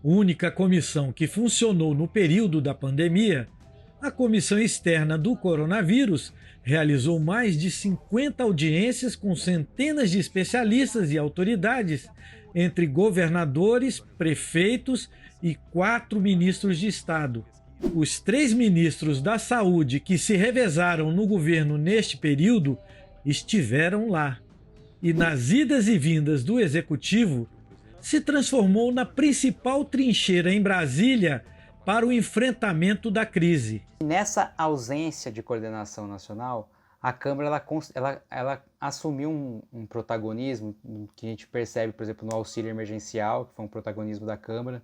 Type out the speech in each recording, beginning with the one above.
Única comissão que funcionou no período da pandemia, a Comissão Externa do Coronavírus realizou mais de 50 audiências com centenas de especialistas e autoridades, entre governadores, prefeitos e 4 ministros de Estado. Os 3 ministros da Saúde que se revezaram no governo neste período estiveram lá. E nas idas e vindas do Executivo, se transformou na principal trincheira em Brasília para o enfrentamento da crise. Nessa ausência de coordenação nacional, a Câmara ela assumiu um protagonismo que a gente percebe, por exemplo, no auxílio emergencial, que foi um protagonismo da Câmara,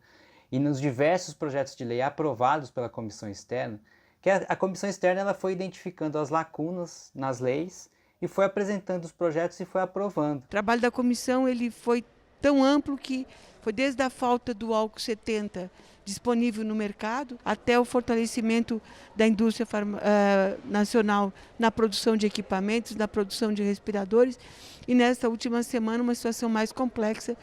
e nos diversos projetos de lei aprovados pela Comissão Externa, que a Comissão Externa ela foi identificando as lacunas nas leis e foi apresentando os projetos e foi aprovando. O trabalho da comissão ele foi tão amplo que foi desde a falta do álcool 70 disponível no mercado até o fortalecimento da indústria nacional na produção de equipamentos, na produção de respiradores e nesta última semana uma situação mais complexa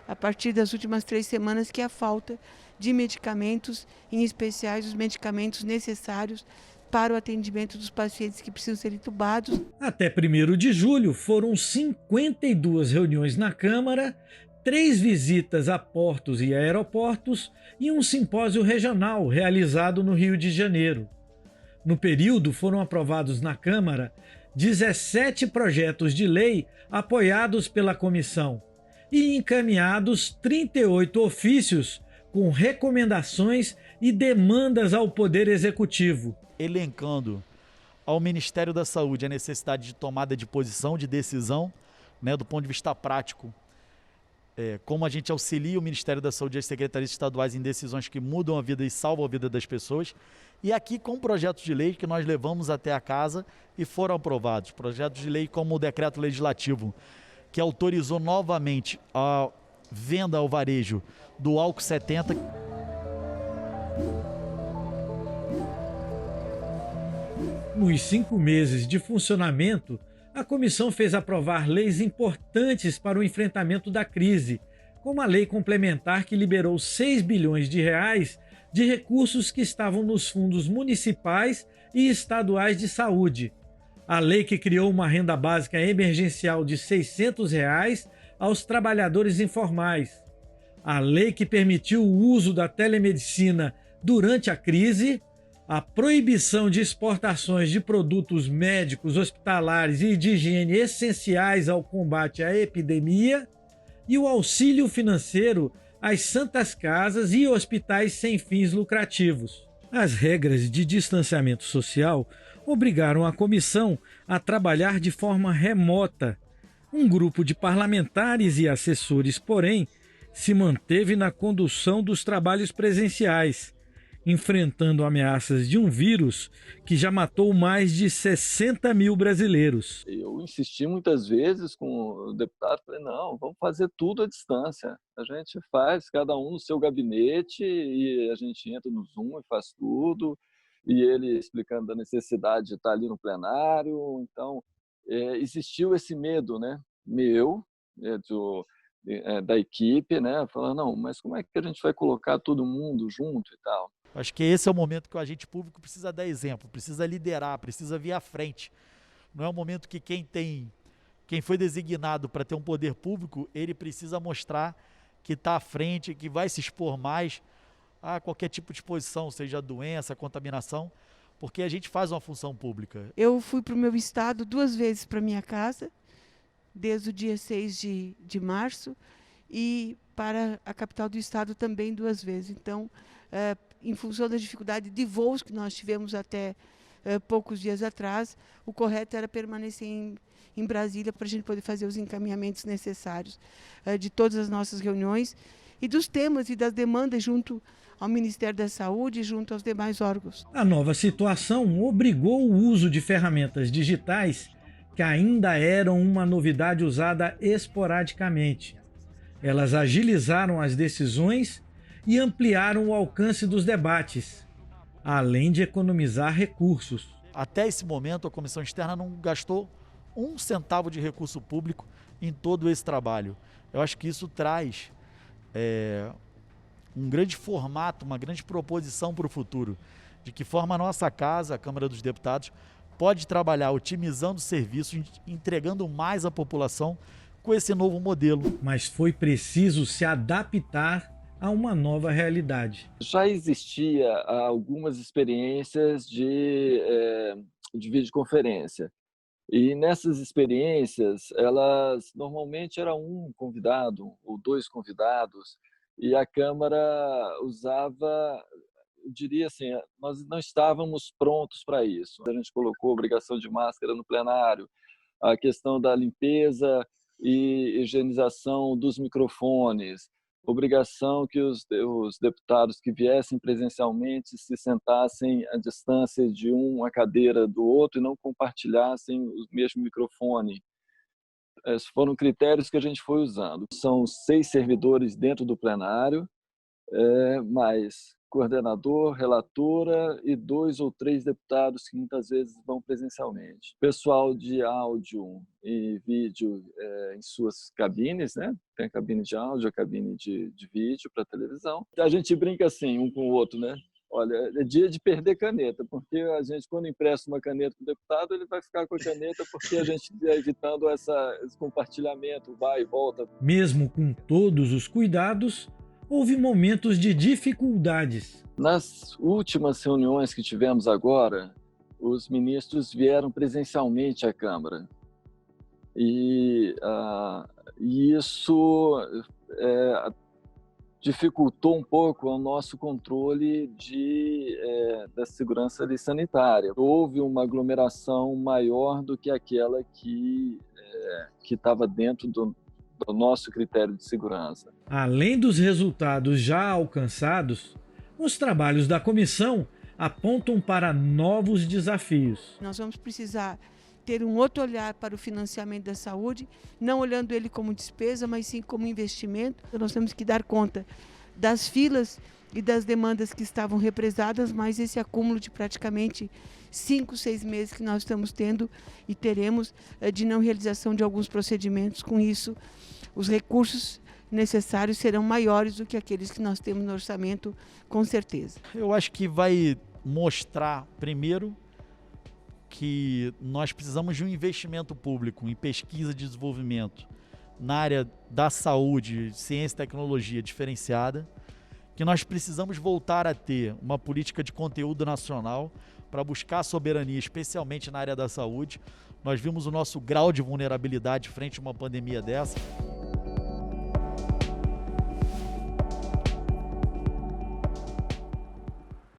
a partir das últimas 3 semanas, que é a falta de medicamentos, em especial os medicamentos necessários para o atendimento dos pacientes que precisam ser entubados. Até 1º de julho foram 52 reuniões na Câmara, 3 visitas a portos e aeroportos e um simpósio regional realizado no Rio de Janeiro. No período foram aprovados na Câmara 17 projetos de lei apoiados pela comissão e encaminhados 38 ofícios com recomendações e demandas ao Poder Executivo. Elencando ao Ministério da Saúde a necessidade de tomada de posição, de decisão, do ponto de vista prático, como a gente auxilia o Ministério da Saúde e as secretarias estaduais em decisões que mudam a vida e salvam a vida das pessoas, e aqui com projetos de lei que nós levamos até a casa e foram aprovados, projetos de lei como o decreto legislativo, que autorizou novamente a venda ao varejo do álcool 70. Nos 5 meses de funcionamento, a comissão fez aprovar leis importantes para o enfrentamento da crise, como a lei complementar que liberou 6 bilhões de reais de recursos que estavam nos fundos municipais e estaduais de saúde, a lei que criou uma renda básica emergencial de R$ 600 reais aos trabalhadores informais, a lei que permitiu o uso da telemedicina durante a crise, a proibição de exportações de produtos médicos, hospitalares e de higiene essenciais ao combate à epidemia e o auxílio financeiro às santas casas e hospitais sem fins lucrativos. As regras de distanciamento social obrigaram a comissão a trabalhar de forma remota. Um grupo de parlamentares e assessores, porém, se manteve na condução dos trabalhos presenciais, enfrentando ameaças de um vírus que já matou mais de 60 mil brasileiros. Eu insisti muitas vezes com o deputado, falei, não, vamos fazer tudo à distância. A gente faz, cada um no seu gabinete, e a gente entra no Zoom e faz tudo, e ele explicando a necessidade de estar ali no plenário. Então, existiu esse medo, meu, da equipe, falando, não, mas como é que a gente vai colocar todo mundo junto e tal? Acho que esse é o momento que o agente público precisa dar exemplo, precisa liderar, precisa vir à frente. Não é o momento que quem foi designado para ter um poder público, ele precisa mostrar que está à frente, que vai se expor mais a qualquer tipo de exposição, seja doença, contaminação, porque a gente faz uma função pública. Eu fui para o meu estado 2 vezes para minha casa, desde o dia 6 de março, e para a capital do estado também 2 vezes. Então, em função da dificuldade de voos que nós tivemos até poucos dias atrás, o correto era permanecer em Brasília para a gente poder fazer os encaminhamentos necessários de todas as nossas reuniões e dos temas e das demandas junto ao Ministério da Saúde e junto aos demais órgãos. A nova situação obrigou o uso de ferramentas digitais que ainda eram uma novidade usada esporadicamente. Elas agilizaram as decisões e ampliaram o alcance dos debates, além de economizar recursos. Até esse momento, a Comissão Externa não gastou 1 centavo de recurso público em todo esse trabalho. Eu acho que isso traz um grande formato, uma grande proposição para o futuro. De que forma a nossa casa, a Câmara dos Deputados, pode trabalhar otimizando o serviço, entregando mais à população com esse novo modelo. Mas foi preciso se adaptar a uma nova realidade. Já existia algumas experiências de videoconferência. E nessas experiências, elas normalmente era um convidado ou 2 convidados, e a Câmara usava, eu diria assim, nós não estávamos prontos para isso. A gente colocou obrigação de máscara no plenário, a questão da limpeza e higienização dos microfones, obrigação que os deputados que viessem presencialmente se sentassem à distância de uma cadeira do outro e não compartilhassem o mesmo microfone. Esses foram critérios que a gente foi usando. São 6 servidores dentro do plenário, mais coordenador, relatora e 2 ou 3 deputados que muitas vezes vão presencialmente. Pessoal de áudio e vídeo em suas cabines, né? Tem a cabine de áudio, a cabine de vídeo para televisão. A gente brinca assim, um com o outro, né? Olha, é dia de perder caneta, porque a gente, quando empresta uma caneta para o deputado, ele vai ficar com a caneta porque a gente está evitando esse compartilhamento, vai e volta. Mesmo com todos os cuidados, houve momentos de dificuldades. Nas últimas reuniões que tivemos agora, os ministros vieram presencialmente à Câmara. E isso dificultou um pouco o nosso controle da segurança sanitária. Houve uma aglomeração maior do que aquela que estava dentro do nosso critério de segurança. Além dos resultados já alcançados, os trabalhos da comissão apontam para novos desafios. Nós vamos precisar ter um outro olhar para o financiamento da saúde, não olhando ele como despesa, mas sim como investimento. Nós temos que dar conta das filas e das demandas que estavam represadas, mais esse acúmulo de praticamente 5, 6 meses que nós estamos tendo e teremos de não realização de alguns procedimentos. Com isso, os recursos necessários serão maiores do que aqueles que nós temos no orçamento, com certeza. Eu acho que vai mostrar, primeiro, que nós precisamos de um investimento público em pesquisa e desenvolvimento na área da saúde, ciência e tecnologia diferenciada, que nós precisamos voltar a ter uma política de conteúdo nacional para buscar soberania, especialmente na área da saúde. Nós vimos o nosso grau de vulnerabilidade frente a uma pandemia dessa.